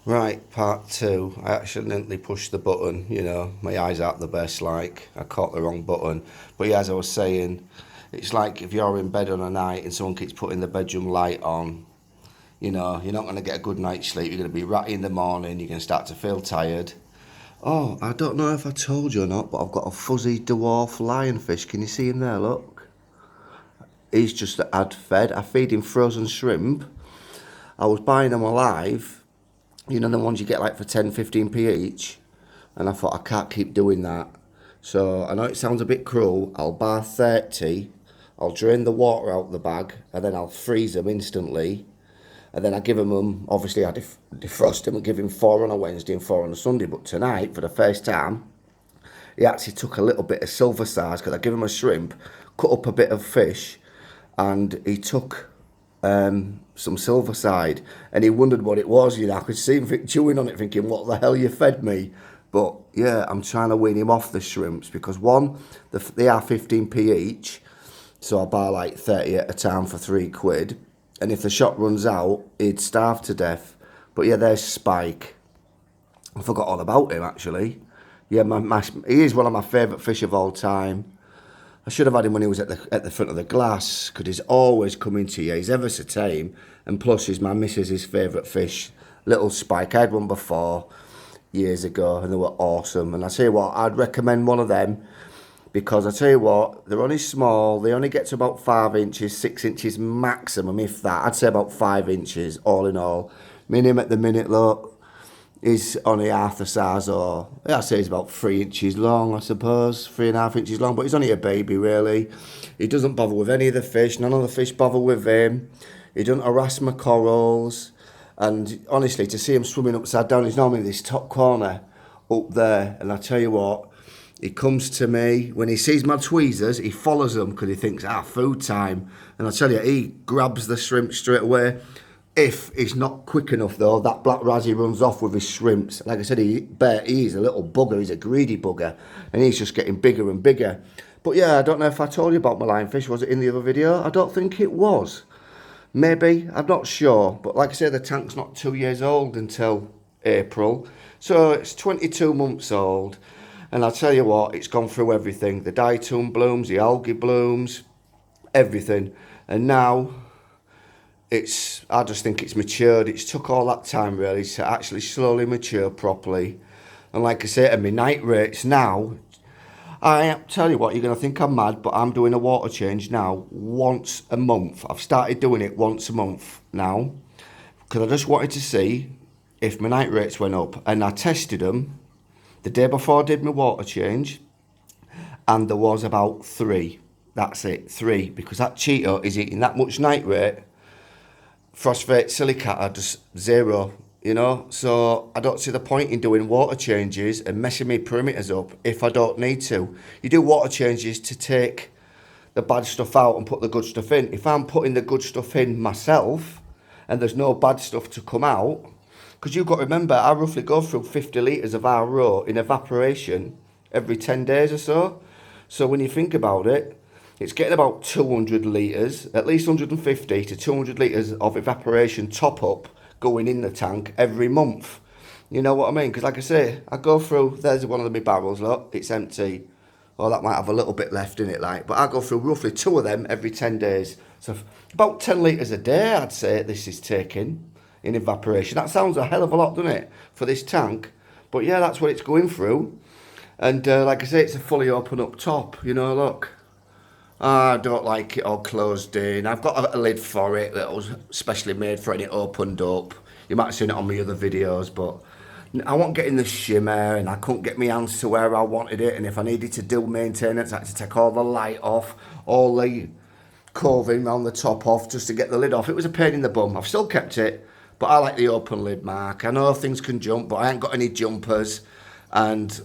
Right, part two. I accidentally pushed the button, my eyes aren't the best, like, I caught the wrong button. But yeah, as I was saying, it's like if you're in bed on a night and someone keeps putting the bedroom light on, you're not going to get a good night's sleep. You're going to be ratty in the morning, you're going to start to feel tired. Oh, I don't know if I told you or not, but I've got a fuzzy dwarf lionfish. Can you see him there? Look. He's just had fed. I feed him frozen shrimp. I was buying them alive, the ones you get like for 10, 15p each. And I thought, I can't keep doing that. So I know it sounds a bit cruel. I'll buy 30, I'll drain the water out the bag, and then I'll freeze them instantly. And then I give them, obviously I defrost them and give him 4 on a Wednesday and 4 on a Sunday. But tonight, for the first time, he actually took a little bit of silver size, because I give him a shrimp, cut up a bit of fish, and he took some silver side, and he wondered what it was. I could see him chewing on it, thinking, what the hell you fed me? But yeah, I'm trying to wean him off the shrimps, because one, they are 15p each, so I buy like 30 at a time for £3. And if the shop runs out, he'd starve to death. But yeah, there's Spike. I forgot all about him, actually. Yeah, he is one of my favourite fish of all time. I should have had him when he was at the front of the glass, because he's always coming to you. He's ever so tame, and plus he's my missus's favourite fish, little Spike. I had one before, years ago, and they were awesome. And I tell you what, I'd recommend one of them, because I tell you what, they're only small. They only get to about 5 inches, 6 inches maximum, if that. I'd say about 5 inches, all in all. Minimum at the minute, look. He's only half the size, or I'd say he's about 3 inches long, I suppose, 3.5 inches long, but he's only a baby, really. He doesn't bother with any of the fish, none of the fish bother with him. He doesn't harass my corals, and honestly, to see him swimming upside down, he's normally in this top corner up there, and I tell you what, he comes to me, when he sees my tweezers, he follows them, because he thinks, food time, and I tell you, he grabs the shrimp straight away. If he's not quick enough, though, that black razzie runs off with his shrimps. Like I said, he's a little bugger. He's a greedy bugger. And he's just getting bigger and bigger. But yeah, I don't know if I told you about my lionfish. Was it in the other video? I don't think it was. Maybe. I'm not sure. But like I said, the tank's not 2 years old until April. So it's 22 months old. And I'll tell you what, it's gone through everything. The diatom blooms, the algae blooms, everything. And now I just think it's matured. It's took all that time, really, to actually slowly mature properly. And like I say, at my night rates now, I tell you what, you're going to think I'm mad, but I'm doing a water change now once a month. I've started doing it once a month now, because I just wanted to see if my night rates went up. And I tested them the day before I did my water change, and there was about 3. That's it, 3, because that Cheeto is eating that much night rate. Phosphate silicata, just 0, so I don't see the point in doing water changes and messing my perimeters up if I don't need to. You do water changes to take the bad stuff out and put the good stuff in. If I'm putting the good stuff in myself and there's no bad stuff to come out, because you've got to remember, I roughly go through 50 litres of RO in evaporation every 10 days or so. So when you think about it, it's getting about 200 litres, at least 150 to 200 litres of evaporation top up going in the tank every month. You know what I mean? Because like I say, I go through, there's one of my barrels, look, it's empty. Well, that might have a little bit left in it, like, but I go through roughly 2 of them every 10 days. So about 10 litres a day, I'd say, this is taking in evaporation. That sounds a hell of a lot, doesn't it, for this tank? But yeah, that's what it's going through. And like I say, it's a fully open up top, look. I don't like it all closed in. I've got a lid for it that was specially made for it, and it opened up. You might have seen it on my other videos, but I wasn't getting the shimmer, and I couldn't get my hands to where I wanted it. And if I needed to do maintenance, I had to take all the light off, all the coving around the top off, just to get the lid off. It was a pain in the bum. I've still kept it, but I like the open lid, Mark. I know things can jump, but I ain't got any jumpers, and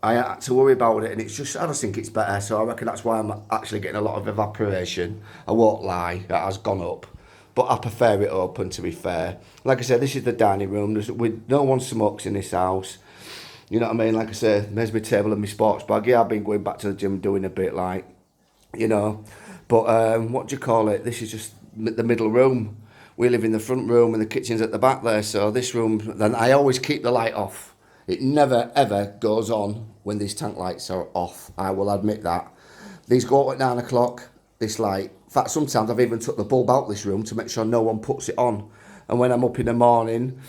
I had to worry about it, and I just think it's better, so I reckon that's why I'm actually getting a lot of evaporation. I won't lie, it has gone up, but I prefer it open, to be fair. Like I said, this is the dining room. No one smokes in this house. You know what I mean? Like I said, there's my table and my sports bag. Yeah, I've been going back to the gym doing a bit, but what do you call it? This is just the middle room, we live in the front room and the kitchen's at the back there. So this room, then I always keep the light off. It never ever goes on when these tank lights are off. I will admit that. These go up at 9 o'clock, this light. In fact, sometimes I've even took the bulb out this room to make sure no one puts it on. And when I'm up in the morning,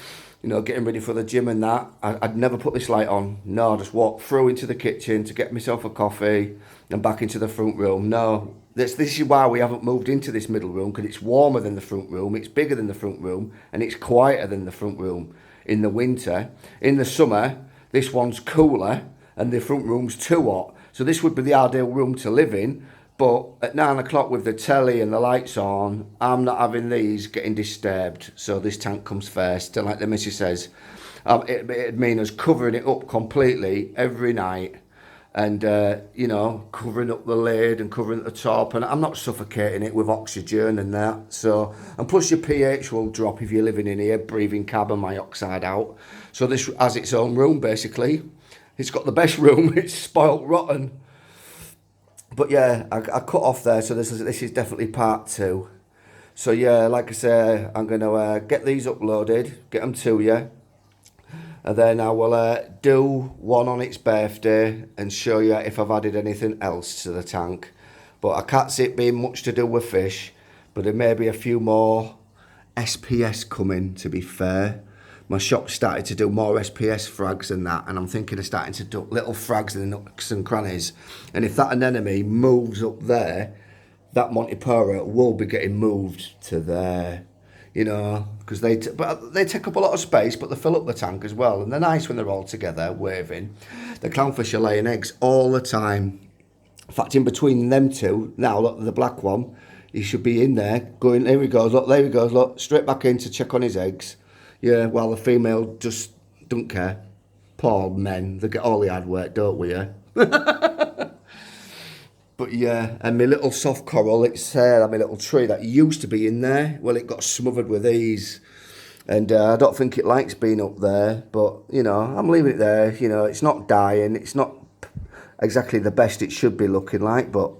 you know, getting ready for the gym and that, I'd never put this light on. No, I just walk through into the kitchen to get myself a coffee and back into the front room. No, this is why we haven't moved into this middle room, because it's warmer than the front room, it's bigger than the front room, and it's quieter than the front room in the winter. In the summer, this one's cooler and the front room's too hot. So this would be the ideal room to live in. But at 9 o'clock with the telly and the lights on, I'm not having these getting disturbed. So this tank comes first. And like the missus says, it'd mean us covering it up completely every night. And, you know, covering up the lid and covering the top. And I'm not suffocating it with oxygen and that. So, and plus your pH will drop if you're living in here, breathing carbon monoxide out. So this has its own room, basically. It's got the best room. It's spoilt rotten. But yeah, I cut off there, so this is definitely part 2. So yeah, like I say, I'm going to get these uploaded, get them to you. And then I will do one on its birthday and show you if I've added anything else to the tank. But I can't see it being much to do with fish, but there may be a few more SPS coming, to be fair. My shop started to do more SPS frags than that, and I'm thinking of starting to do little frags in the nooks and crannies. And if that anemone moves up there, that Montipora will be getting moved to there, you know, because they take up a lot of space, but they fill up the tank as well, and they're nice when they're all together waving. The clownfish are laying eggs all the time. In fact, in between them two, now look, the black one, he should be in there going, there he goes, look, there he goes, look, straight back in to check on his eggs. Yeah, well, the female just don't care. Poor men, they get all the hard work, don't we, yeah? But yeah, and my little soft coral, it's my little tree that used to be in there. Well, it got smothered with these. And I don't think it likes being up there. But, you know, I'm leaving it there. You know, it's not dying. It's not exactly the best it should be looking like. But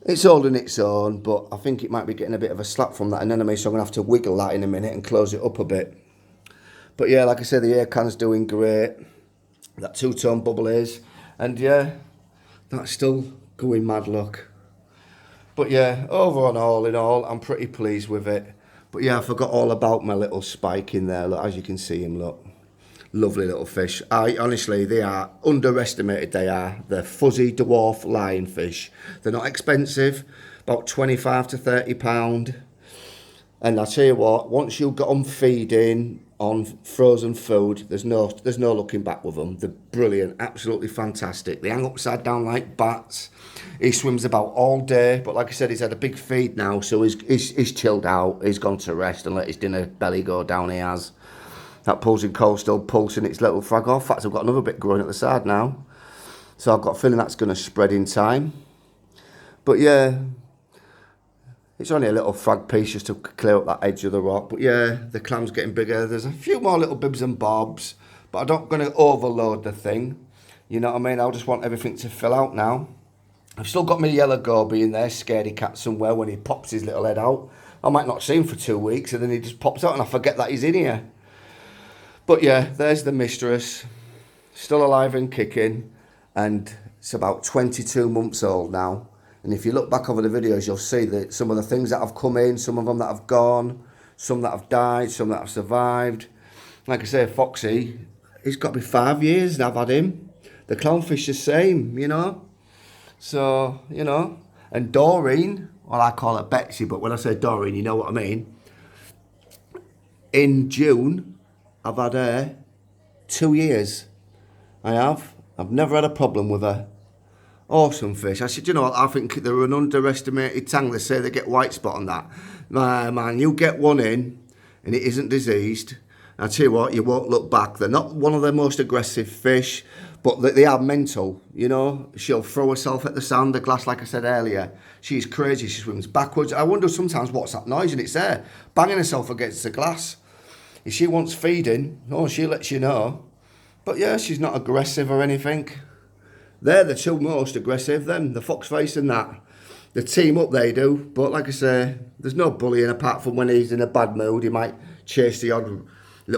it's holding its own. But I think it might be getting a bit of a slap from that anemone. So I'm going to have to wiggle that in a minute and close it up a bit. But yeah, like I said, the air can's doing great. That two-tone bubble is. And yeah, that's still going mad, look. But yeah, all in all, I'm pretty pleased with it. But yeah, I forgot all about my little spike in there. Look, as you can see him, look. Lovely little fish. Honestly, they are underestimated, they are. They're fuzzy dwarf lionfish. They're not expensive, about 25 to 30 pound. And I tell you what, once you've got them feeding on frozen food, there's no looking back with them. They're brilliant, absolutely fantastic. They hang upside down like bats. He swims about all day, but like I said, he's had a big feed now, so he's chilled out. He's gone to rest and let his dinner belly go down. He has. That pulsing coal still pulsing its little frag off. In fact, I've got another bit growing at the side now, so I've got a feeling that's going to spread in time. But yeah, it's only a little frag piece just to clear up that edge of the rock. But yeah, the clam's getting bigger. There's a few more little bibs and bobs, but I'm not going to overload the thing. You know what I mean? I just want everything to fill out now. I've still got my yellow goby in there, scaredy cat somewhere when he pops his little head out. I might not see him for 2 weeks and then he just pops out and I forget that he's in here. But yeah, there's the mistress. Still alive and kicking. And it's about 22 months old now. And if you look back over the videos, you'll see that some of the things that have come in, some of them that have gone, some that have died, some that have survived. Like I say, Foxy, he's got to be 5 years and I've had him. The clownfish the same, you know. So, you know. And Doreen, well, I call her Betsy, but when I say Doreen, you know what I mean. In June, I've had her 2 years. I have. I've never had a problem with her. Awesome fish. I said, you know what, I think they're an underestimated tang. They say they get white spot on that. Man, you get one in and it isn't diseased. I tell you what, you won't look back. They're not one of the most aggressive fish, but they are mental, you know. She'll throw herself at the sand, the glass, like I said earlier. She's crazy. She swims backwards. I wonder sometimes what's that noise, and it's there, banging herself against the glass. If she wants feeding, she lets you know. But yeah, she's not aggressive or anything. They're the two most aggressive, them, the fox face and that. They team up, they do. But like I say, there's no bullying apart from when he's in a bad mood. He might chase the odd